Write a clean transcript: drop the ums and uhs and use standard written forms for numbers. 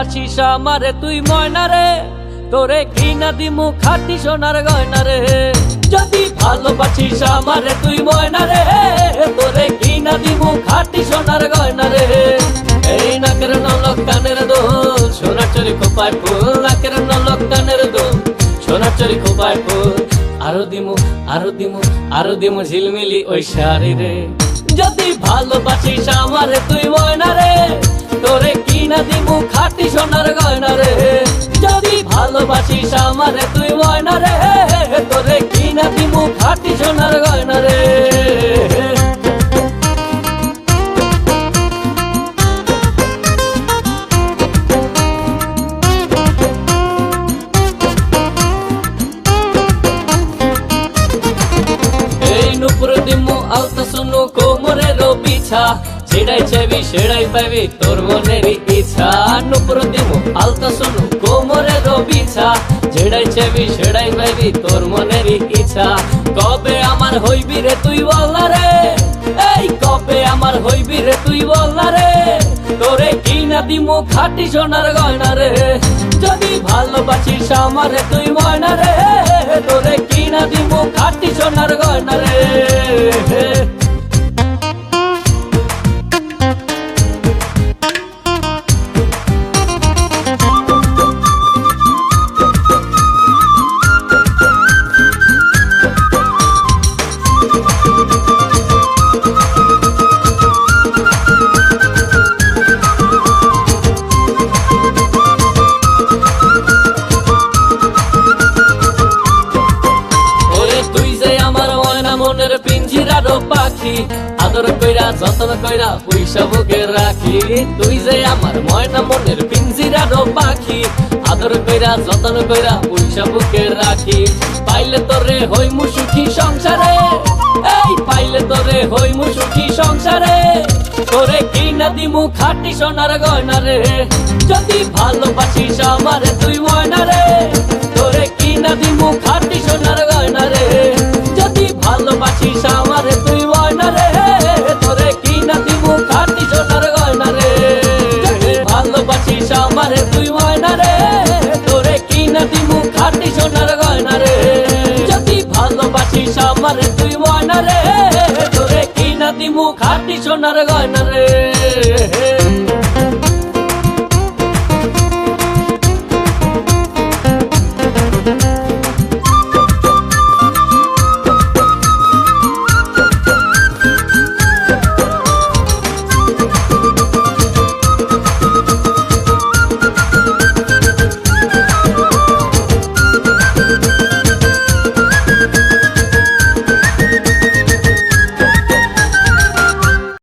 ভালোবাসিস আমারে তুই ময়না রে, তোরে কিনা দিমু খাঁটি সোনার গয়না রে। যদি ভালোবাসিস আমারে তুই ময়না রে, তোরে কিনা দিমু খাঁটি সোনার গয়না রে। এই নাকের নলক কানের দোল, সোনার চরি খোপায় ফুল, নাকের নলক কানের দোল, সোনার চরি খোপায় ফুল। আরো দিমু আরো দিমু আরো দিমু ঝিলমিলি ওই শাড়ি রে। যদি ভালোবাসিস আমারে তুই ময়না রে, তোরে কিনা দিমু খাঁটি সোনার গয়না রে। যদি ভালোবাসিস আমারে তুই ময়না রে, তোরে কিনা দিমু খাঁটি সোনার গয়না রে। নুপুর দিমু আলতা শুনু কোমরের বিছা, ছেড়াই চাইবি সেড়াই পাইবি তোর মনের ইচ্ছা। নুপুর দিমু আলতা শুনু কোমরের বিছা, ছেড়াই চাইবি সেড়াই পাইবি তোর মনের ইচ্ছা। কবে আমার হইবি রে তুই বলনা রে, এই কবে আমার হইবি রে তুই বলনা রে, তোরে কিনা দিমু খাঁটি সোনার গয়না রে। যদি ভালোবাসিস আমারে তুই ময়না রে, তোরে কিনা দিমু খাঁটি সোনার গয়না রে। মনের পিঞ্জিরার পাখি, আদর কইরা যতন কইরা পয়সা বুকে রাখি। তুই যে আমার ময়না মনের পিঞ্জিরার পাখি, আদর কইরা যতন কইরা পয়সা বুকে রাখি। পাইলে তোরে হইমু সুখী সংসারে, এই পাইলে তোরে হইমু সুখী সংসারে, তোরে কিনা দিমু খাঁটি সোনার গয়না রে। যদি ভালোবাসিস আমারে তুই ময়না রে, তোরে কিনা দিমু খাঁটি সোনার গয়না রে। যদি ভালোবাসিস আমারে তুই ময়না রে, তোরে কিনা দিমু খাঁটি সোনার গয়না রে। যদি ভালোবাসিস আমারে তুই ময়না রে, তোরে কিনা দিমু খাঁটি সোনার গয়না রে। যদি ভালোবাসিস আমারে তুই ময়না রে, তোরে কিনা দিমু খাঁটি সোনার গয়না রে।